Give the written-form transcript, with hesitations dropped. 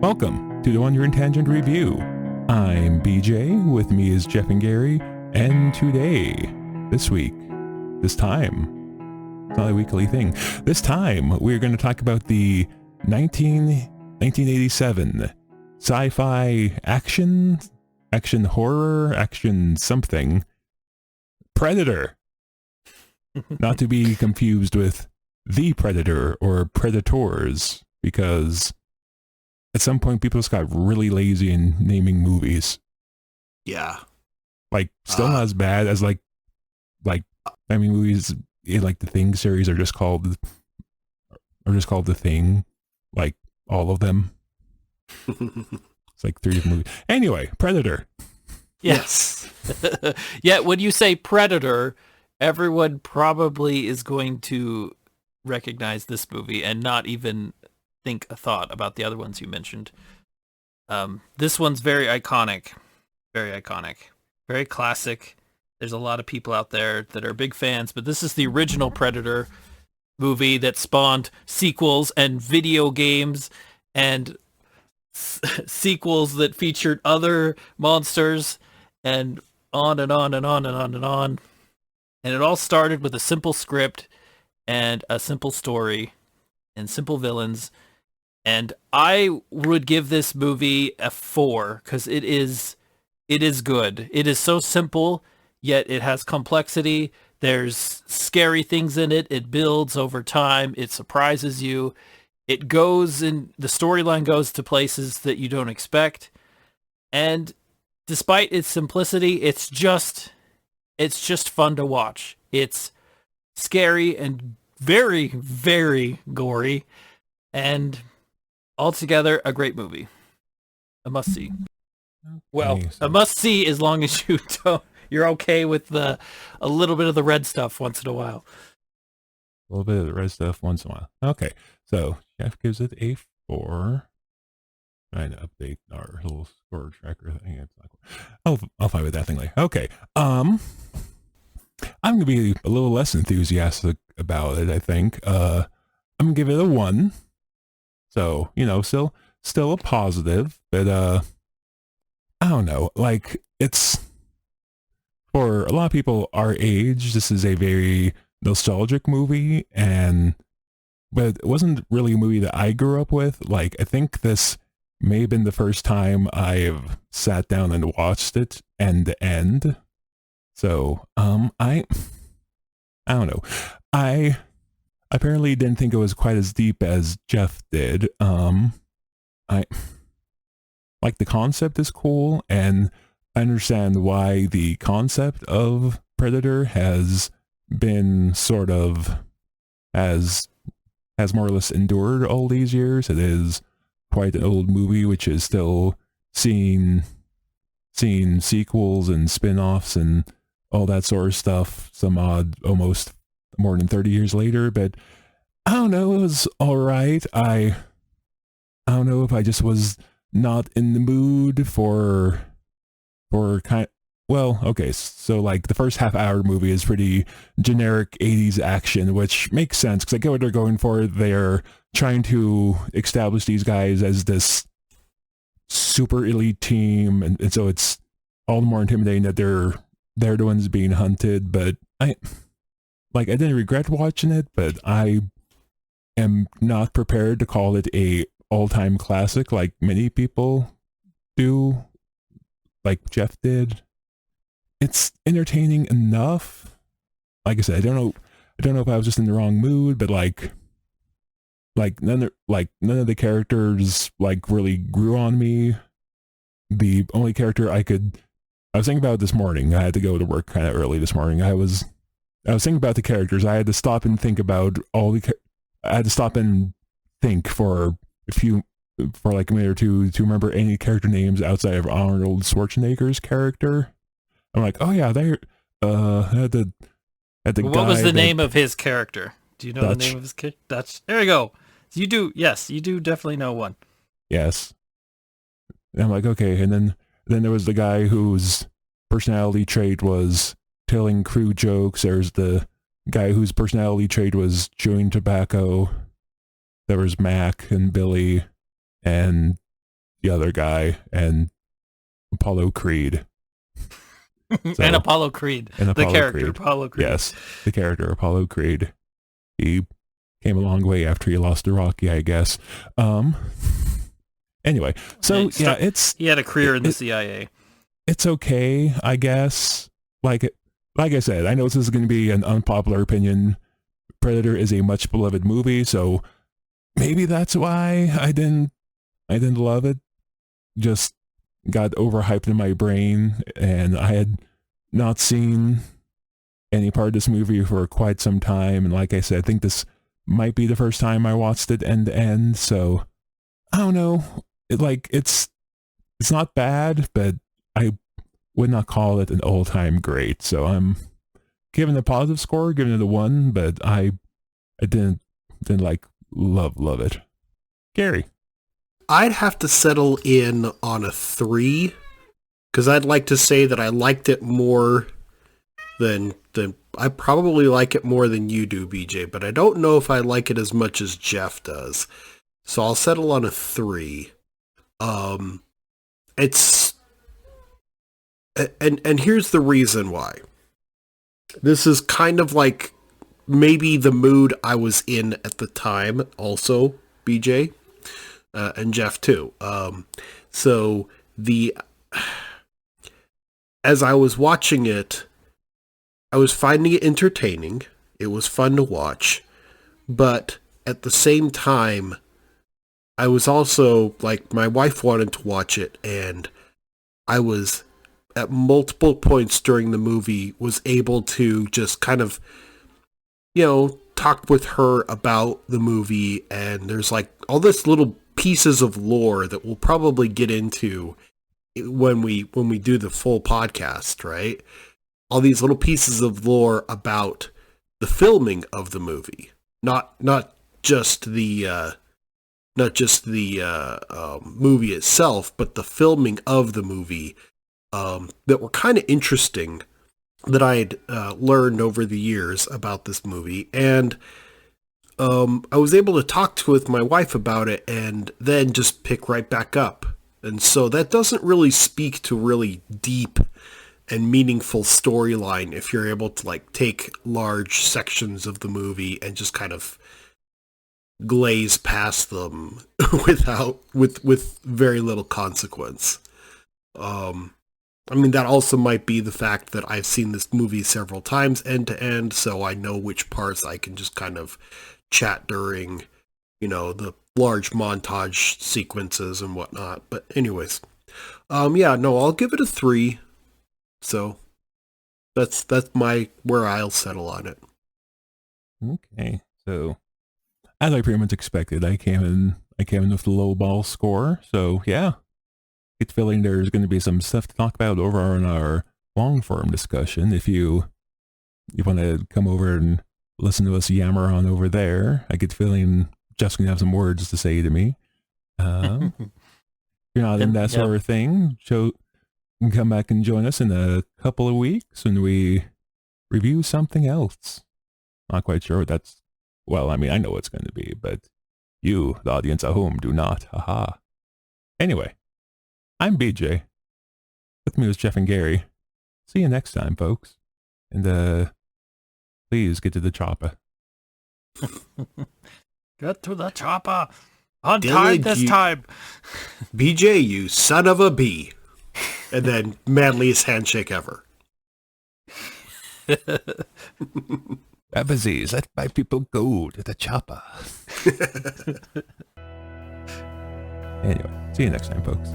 Welcome to the One Year in Tangent Review. I'm BJ, with me is Jeff and Gary, and today, this week, this time, it's not a weekly thing, this time we're going to talk about the 1987 sci-fi action horror, action something, Predator. Not to be confused with The Predator or Predators, because at some point people just got really lazy in naming movies. Like, still not as bad as like movies in like the Thing series are just called The Thing, like all of them. It's like 3 different movies. Anyway, Predator. Yes. Yeah, when you say Predator, everyone probably is going to recognize this movie and not even think a thought about the other ones you mentioned. This one's very iconic, very classic. There's a lot of people out there that are big fans, but this is the original Predator movie that spawned sequels and video games and sequels that featured other monsters and on and on and on and on and on. And it all started with a simple script and a simple story and simple villains. And I would give this movie a 4 because it is good. It is so simple, yet it has complexity. There's scary things in it. It builds over time. It surprises you. The storyline goes to places that you don't expect. And despite its simplicity, it's just fun to watch. It's scary and very, very gory, and altogether a great movie. A must see. Well, a must see as long as you're okay with a little bit of the red stuff once in a while. A little bit of the red stuff once in a while. Okay, so Jeff gives it a 4. Trying to update our little score tracker thing. It's not cool. I'll fight with that thing later. Okay. I'm gonna be a little less enthusiastic about it, I think. I'm gonna give it a 1. So, still a positive, but I don't know. Like, it's, for a lot of people our age, this is a very nostalgic movie, but it wasn't really a movie that I grew up with. Like, I think this may have been the first time I've sat down and watched it end to end. So, I don't know. I apparently didn't think it was quite as deep as Jeff did. I like, the concept is cool, and I understand why the concept of Predator has been sort of has more or less endured all these years. It is quite an old movie, which is still seeing sequels and spin-offs and all that sort of stuff, some odd, almost more than 30 years later. But I don't know, it was all right. I don't know if I just was not in the mood for well, okay, so like the first half-hour movie is pretty generic 80s action, which makes sense because I get what they're going for. They're trying to establish these guys as this super elite team, and so it's all the more intimidating that they're the ones being hunted. But I didn't regret watching it, but I am not prepared to call it a all-time classic like many people do, like Jeff did. It's entertaining enough. Like I said, I don't know if I was just in the wrong mood, but like none of the characters like really grew on me. The only character I was thinking about this morning. I had to go to work kind of early this morning. I was thinking about the characters. I had to stop and think about I had to stop and think for like a minute or two to remember any character names outside of Arnold Schwarzenegger's character. I'm like, oh yeah, they had the What was the name of his character? Do you know the name of his character? Dutch. There you go. You do. Yes, you do definitely know one. Yes. And I'm like, okay, and then there was the guy whose personality trait was telling crude jokes. There's the guy whose personality trait was chewing tobacco. There was Mac and Billy, and the other guy, and Apollo Creed. So, and Apollo Creed, and the Apollo character Creed. Apollo Creed. Yes, the character Apollo Creed. He came a long way after he lost to Rocky, I guess. Anyway, so he had a career in the CIA. It's okay, I guess. Like I said, I know this is going to be an unpopular opinion. Predator is a much beloved movie, so maybe that's why I didn't love it. Just got overhyped in my brain, and I had not seen any part of this movie for quite some time. And like I said, I think this might be the first time I watched it end to end. So I don't know. It's not bad, but I would not call it an all-time great. So I'm giving a positive score, giving it a 1, but I didn't like love it. Gary. I'd have to settle in on a 3, because I'd like to say that I liked it more than I probably like it more than you do, BJ, but I don't know if I like it as much as Jeff does. So I'll settle on a 3. It's and here's the reason why. This is kind of like maybe the mood I was in at the time also, BJ, and Jeff too. So as I was watching it, I was finding it entertaining. It was fun to watch, but at the same time, I was also, like, my wife wanted to watch it, and I was, at multiple points during the movie, was able to just kind of, talk with her about the movie, and there's, like, all this little pieces of lore that we'll probably get into when we do the full podcast, right? All these little pieces of lore about the filming of the movie, not just the movie itself, but the filming of the movie, that were kind of interesting, that I had learned over the years about this movie. And I was able to talk with my wife about it and then just pick right back up. And so that doesn't really speak to really deep and meaningful storyline if you're able to, like, take large sections of the movie and just kind of glaze past them with very little consequence. I mean, that also might be the fact that I've seen this movie several times end to end, so I know which parts I can just kind of chat during, the large montage sequences and whatnot. But anyways, I'll give it a 3. So that's where I'll settle on it. Okay, so as I pretty much expected, I came in with the low ball score. So yeah, it's feeling there's going to be some stuff to talk about over on our long form discussion. If you want to come over and listen to us yammer on over there, I get the feeling Jeff's going to have some words to say to me. If you're not in that sort of thing, you can come back and join us in a couple of weeks when we review something else. Not quite sure what that's. Well, I mean, I know what it's going to be, but you, the audience at home, do not. Haha. Anyway, I'm BJ. With me was Jeff and Gary. See you next time, folks. And please get to the chopper. Get to the chopper. On time this time. BJ, you son of a bee. And then manliest handshake ever. Abazis, let my people go to the chopper. Anyway, see you next time, folks.